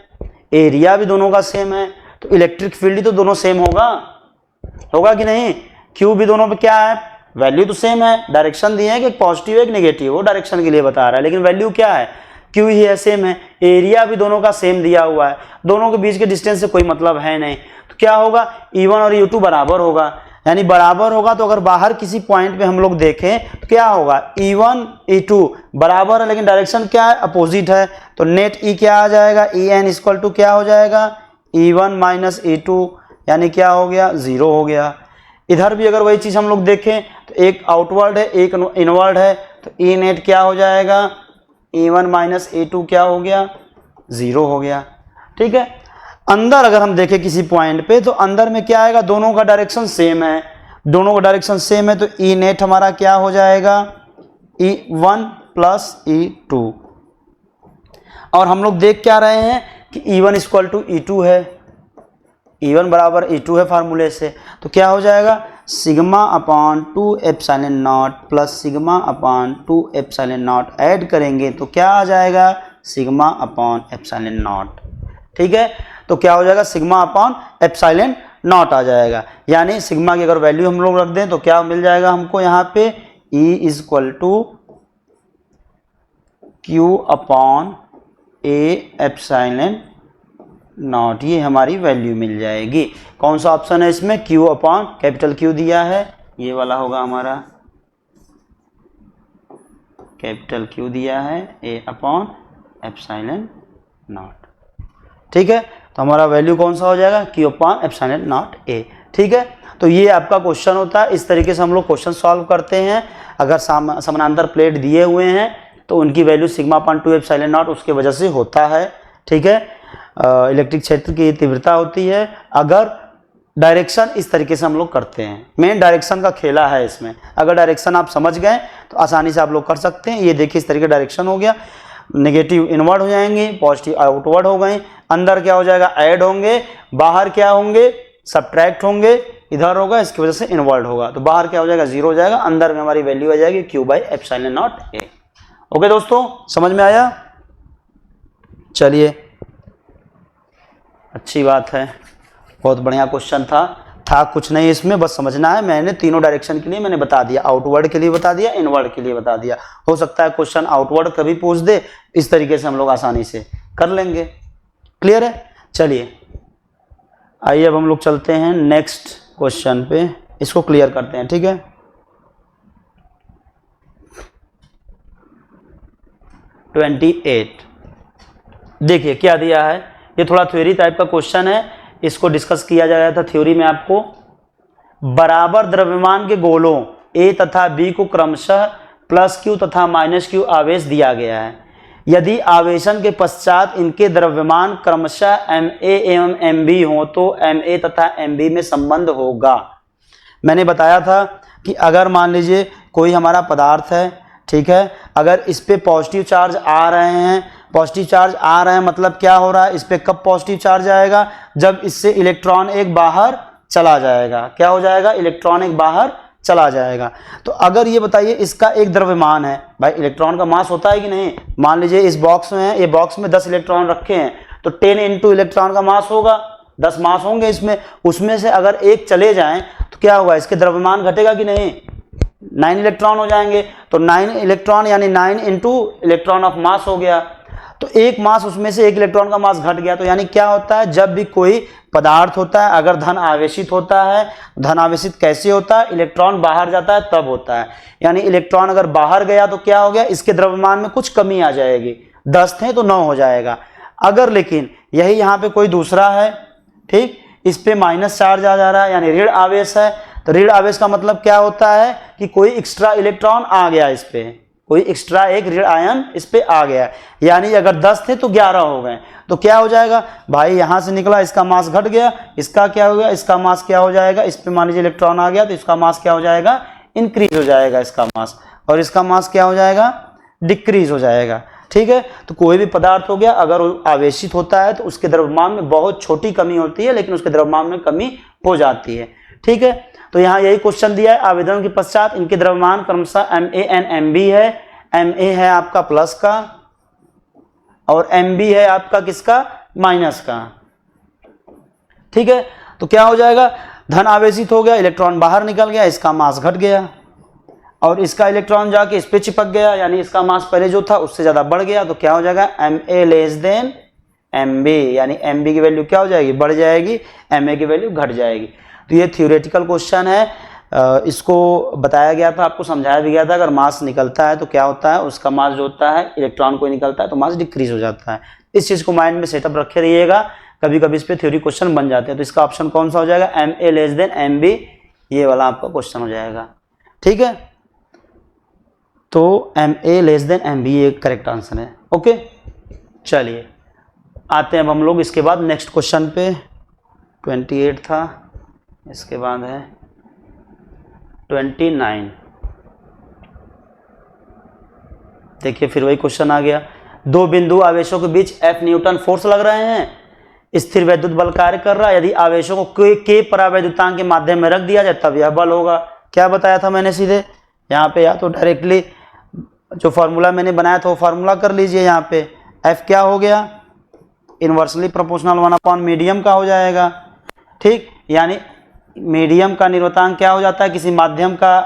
एरिया भी दोनों का सेम है, तो इलेक्ट्रिक फील्ड तो दोनों सेम होगा कि नहीं, क्यू भी दोनों पे क्या है, वैल्यू तो सेम है, डायरेक्शन दिए हैं कि पॉजिटिव है एक नेगेटिव, वो डायरेक्शन के लिए बता रहा है, लेकिन वैल्यू क्या है, क्यू ही है, सेम है, एरिया भी दोनों का सेम दिया हुआ है, दोनों के बीच के डिस्टेंस से कोई मतलब है नहीं, तो क्या होगा, E1 और E2 बराबर होगा, यानी बराबर होगा, तो अगर बाहर किसी पॉइंट पे हम लोग देखें तो क्या होगा, E1 E2 बराबर है लेकिन डायरेक्शन क्या है, अपोजिट है, तो नेट E क्या आ जाएगा, EN इक्वल टू क्या हो जाएगा, E1 माइनस E2, यानी क्या हो गया, 0 हो गया। इधर भी अगर वही चीज़ हम लोग देखें तो एक आउटवर्ड है एक इनवर्ड है, तो E नेट क्या हो जाएगा, E1 माइनस E2 क्या हो गया, 0 हो गया। ठीक है, अंदर अगर हम देखें किसी पॉइंट पे तो अंदर में क्या आएगा, दोनों का डायरेक्शन सेम है, दोनों का डायरेक्शन सेम है, तो E नेट हमारा क्या हो जाएगा, E1 प्लस E2। और हम लोग देख क्या रहे हैं कि E1 इक्वल टू E2 है, E1 बराबर E2 है फार्मूले से, तो क्या हो जाएगा, sigma upon 2 epsilon not plus sigma upon 2 epsilon not add करेंगे तो क्या आ जाएगा, सिग्मा अपॉन एप्सिलॉन नॉट। ठीक है, तो क्या हो जाएगा, सिग्मा अपॉन एप्सिलॉन नॉट आ जाएगा। यानी सिग्मा की अगर वैल्यू हम लोग रख दें तो क्या मिल जाएगा हमको यहाँ पे, E equal to Q upon A epsilon naught, ये हमारी वैल्यू मिल जाएगी। कौन सा ऑप्शन है इसमें, Q अपॉन कैपिटल Q दिया है, ये वाला होगा हमारा, कैपिटल Q दिया है, A अपॉन एप्सिलॉन नॉट। ठीक है, तो हमारा वैल्यू कौन सा हो जाएगा, Q upon epsilon not A। ठीक है, तो ये आपका क्वेश्चन होता है, इस तरीके से हम लोग क्वेश्चन सॉल्व करते हैं। अगर समानांतर प्लेट दिए हुए हैं तो उनकी value sigma upon 2 epsilon not उसके वजह से होता है। ठीक है, इलेक्ट्रिक क्षेत्र की तीव्रता होती है। अगर डायरेक्शन इस तरीके से हम लोग करते हैं, मेन डायरेक्शन का खेला है इसमें, अगर डायरेक्शन आप समझ गए तो आसानी से आप लोग कर सकते हैं। ये देखिए इस तरीके डायरेक्शन हो गया, नेगेटिव इनवर्ड हो जाएंगे, पॉजिटिव आउटवर्ड हो गए, अंदर क्या हो जाएगा, ऐड होंगे, बाहर क्या होंगे, सब्ट्रैक्ट होंगे, इधर होगा इसकी वजह से इनवर्ड होगा, तो बाहर क्या हो जाएगा, 0 हो जाएगा, अंदर में हमारी वैल्यू आ जाएगी Q by epsilon not A। Okay दोस्तों, समझ में आया, चलिए अच्छी बात है, बहुत बढ़िया क्वेश्चन था कुछ नहीं इसमें, बस समझना है। मैंने तीनों डायरेक्शन के लिए मैंने बता दिया, आउटवर्ड के लिए बता दिया, इनवर्ड के लिए बता दिया। हो सकता है क्वेश्चन आउटवर्ड कभी पूछ दे, इस तरीके से हम लोग आसानी से कर लेंगे। क्लियर है, चलिए आइए अब हम लोग चलते हैं नेक्स्ट क्वेश्चन पे, इसको क्लियर करते हैं। ठीक है, देखिए क्या दिया है, ये थोड़ा थ्योरी टाइप का क्वेश्चन है, इसको डिस्कस किया जा रहा था थ्योरी में। आपको बराबर द्रव्यमान के गोलों A तथा B को क्रमशः प्लस Q तथा माइनस Q आवेश दिया गया है। यदि आवेशन के पश्चात इनके द्रव्यमान क्रमशः MA एवं MB हो तो MA तथा MB में संबंध होगा। मैंने बताया था कि अगर मान लीजिए कोई हमारा पदार्थ है, ठीक है, अगर इस पे पॉजिटिव चार्ज आ रहे हैं, पॉजिटिव चार्ज आ रहे हैं मतलब क्या हो रहा है, इस पे कब पॉजिटिव चार्ज आएगा, जब इससे इलेक्ट्रॉन एक बाहर चला जाएगा। क्या हो जाएगा, इलेक्ट्रॉन एक बाहर चला जाएगा। तो अगर ये बताइए इसका एक द्रव्यमान है, भाई इलेक्ट्रॉन का मास होता है कि नहीं, मान लीजिए इस बॉक्स में है, ये बॉक्स में 10 इलेक्ट्रॉन रखे हैं, तो 10 इंटू इलेक्ट्रॉन का मास होगा, 10 मास होंगे इसमें, उसमें से अगर एक चले जाएं तो क्या होगा, इसके द्रव्यमान घटेगा कि नहीं, 9 इलेक्ट्रॉन हो जाएंगे। तो 9 इलेक्ट्रॉन यानी 9 इंटू इलेक्ट्रॉन ऑफ मास हो गया, तो एक मास उसमें से एक इलेक्ट्रॉन का मास घट गया। तो यानी क्या होता है, जब भी कोई पदार्थ होता है अगर धन आवेशित होता है, धन आवेशित कैसे होता है, इलेक्ट्रॉन बाहर जाता है तब होता है। यानी इलेक्ट्रॉन अगर बाहर गया तो क्या हो गया, इसके द्रव्यमान में कुछ कमी आ जाएगी, 10 थे तो 9 हो जाएगा। अगर लेकिन यही यहाँ पे कोई दूसरा है, ठीक, इस पे माइनस चार्ज आ जा रहा है यानी ऋण आवेश है, तो ऋण आवेश का मतलब क्या होता है कि कोई एक्स्ट्रा इलेक्ट्रॉन आ गया, इस पे कोई एक्स्ट्रा एक ऋण आयन इस पे आ गया, यानी अगर 10 थे तो 11 हो गए। तो क्या हो जाएगा भाई, यहां से निकला, इसका मास घट गया, इसका क्या हो गया, इसका मास क्या हो जाएगा, इस पे मान लीजिए इलेक्ट्रॉन आ गया तो इसका मास क्या हो जाएगा, इंक्रीज हो जाएगा इसका मास, और इसका मास क्या हो जाएगा, डिक्रीज हो जाएगा। ठीक है, तो कोई भी पदार्थ हो गया अगर आवेशित होता है तो उसके द्रव्यमान में बहुत छोटी कमी होती है, लेकिन उसके द्रव्यमान में कमी हो जाती है। ठीक है, तो यहाँ यही क्वेश्चन दिया है, आवेदन के पश्चात इनके द्रव्यमान क्रमशः MA एंड MB है। MA है आपका प्लस का और MB है आपका किसका, माइनस का। ठीक है, तो क्या हो जाएगा, धन आवेशित हो गया, इलेक्ट्रॉन बाहर निकल गया, इसका मास घट गया, और इसका इलेक्ट्रॉन जाके इस पे चिपक गया, यानी इसका मास पहले जो था उससे ज्यादा बढ़ गया। तो क्या हो जाएगा, MA लेस देन MB, यानी MB की वैल्यू क्या हो जाएगी, बढ़ जाएगी, MA की वैल्यू घट जाएगी। तो ये थियोरेटिकल क्वेश्चन है, इसको बताया गया था, आपको समझाया भी गया था। अगर मास निकलता है तो क्या होता है, उसका मास जो होता है इलेक्ट्रॉन को निकलता है तो मास डिक्रीज हो जाता है। इस चीज़ को माइंड में सेटअप रखे रहिएगा, कभी कभी इस पे थ्योरी क्वेश्चन बन जाते हैं। तो इसका ऑप्शन कौन सा हो जाएगा, MA लेस देन MB, ये वाला आपका क्वेश्चन हो जाएगा। ठीक है, तो MA लेस देन MB ये करेक्ट आंसर है। ओके, चलिए आते हैं अब हम लोग इसके बाद नेक्स्ट क्वेश्चन पे। 28 था, इसके बाद है 29। देखिए फिर वही क्वेश्चन आ गया। दो बिंदु आवेशों के बीच F न्यूटन फोर्स लग रहे हैं, स्थिर वैद्युत बल कार्य कर रहा है। यदि आवेशों को K परावैद्युतांक के माध्यम में रख दिया जाए तब यह बल होगा। क्या बताया था मैंने सीधे यहाँ पे, या तो डायरेक्टली जो फार्मूला मैंने बनाया था वो फार्मूला कर लीजिए। यहाँ पे F क्या हो गया, इनवर्सली प्रोपोर्शनल 1 मीडियम का हो जाएगा। ठीक, यानी मीडियम का निर्वातांक क्या हो जाता है, किसी माध्यम का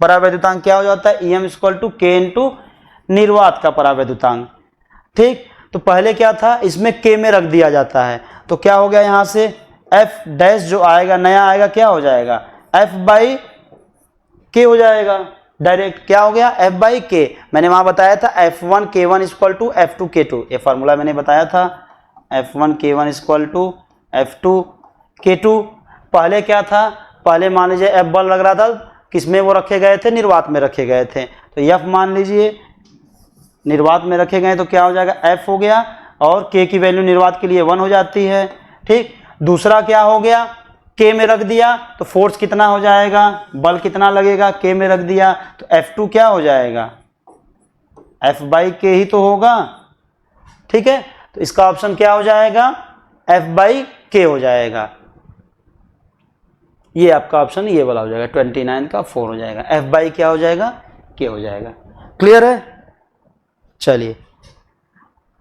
परावैद्युतांक क्या हो जाता है, EM = K × निर्वात का परावैद्युतांक। ठीक, तो पहले क्या था, इसमें K में रख दिया जाता है, तो क्या हो गया यहाँ से F डैश जो आएगा नया आएगा क्या हो जाएगा, F/K हो जाएगा। डायरेक्ट क्या हो गया, F/K। मैंने वहां बताया था F1 K1 = F2 K2, ये फार्मूला मैंने बताया था, F1 K1 = F2 K2। पहले क्या था, पहले मान लीजिए F बल लग रहा था, किसमें वो रखे गए थे, निर्वात में रखे गए थे, तो F मान लीजिए निर्वात में रखे गए तो क्या हो जाएगा, F हो गया, और K की वैल्यू निर्वात के लिए 1 हो जाती है। ठीक, दूसरा क्या हो गया, K में रख दिया तो फोर्स कितना हो जाएगा, बल कितना लगेगा, K में रख दिया तो F2 क्या हो जाएगा, F/K ही तो होगा। ठीक है, तो इसका ऑप्शन क्या हो जाएगा, F/K हो जाएगा। ये आपका ऑप्शन ये वाला हो जाएगा, 29 का 4 हो जाएगा, F/K क्या हो जाएगा, K हो जाएगा। क्लियर है, चलिए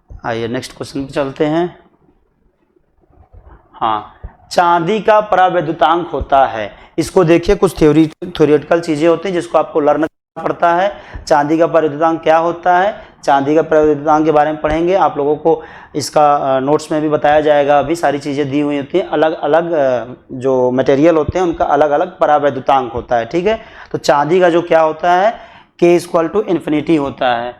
आइए नेक्स्ट क्वेश्चन पे चलते हैं। हाँ, चांदी का परावैद्युतांक होता है, इसको देखिए कुछ थ्योरेटिकल चीजें होती हैं जिसको आपको लर्न करना पड़ता है। चांदी का परावैद्युतांक क्या होता है, चांदी का परावैद्युतांक के बारे में पढ़ेंगे, आप लोगों को इसका नोट्स में भी बताया जाएगा। अभी सारी चीज़ें दी हुई होती हैं, अलग अलग जो मटेरियल होते हैं उनका अलग अलग परावैद्युतांक होता है। ठीक है, तो चांदी का जो क्या होता है, K = होता है।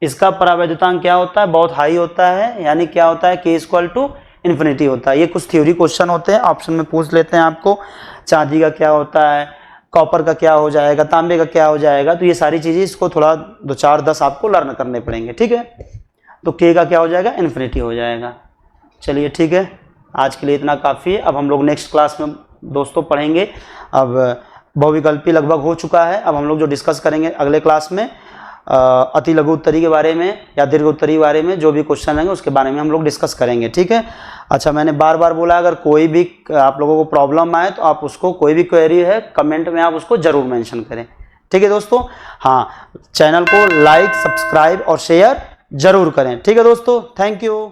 इसका परावैद्युतांक क्या होता है, बहुत हाई होता है, यानी क्या होता है, K = होता है। ये कुछ थ्योरी क्वेश्चन होते हैं, ऑप्शन में पूछ लेते हैं आपको, चांदी का क्या होता है, कॉपर का क्या हो जाएगा, तांबे का क्या हो जाएगा, तो ये सारी चीज़ें इसको थोड़ा 2 4 10 आपको लर्न करने पड़ेंगे। ठीक है, तो K का क्या हो जाएगा, इन्फिनिटी हो जाएगा। चलिए ठीक है, आज के लिए इतना काफ़ी है। अब हम लोग नेक्स्ट क्लास में दोस्तों पढ़ेंगे, अब बहुविकल्पी लगभग हो चुका है। अब हम लोग जो डिस्कस करेंगे अगले क्लास में अति लघु उत्तरी के बारे में या दीर्घ उत्तरी के बारे में, जो भी क्वेश्चन रहेंगे उसके बारे में हम लोग डिस्कस करेंगे। ठीक है, अच्छा मैंने बार बार बोला, अगर कोई भी आप लोगों को प्रॉब्लम आए तो आप उसको, कोई भी क्वेरी है कमेंट में आप उसको जरूर मेंशन करें। ठीक है दोस्तों, हाँ चैनल को लाइक, सब्सक्राइब और शेयर जरूर करें। ठीक है दोस्तों, थैंक यू।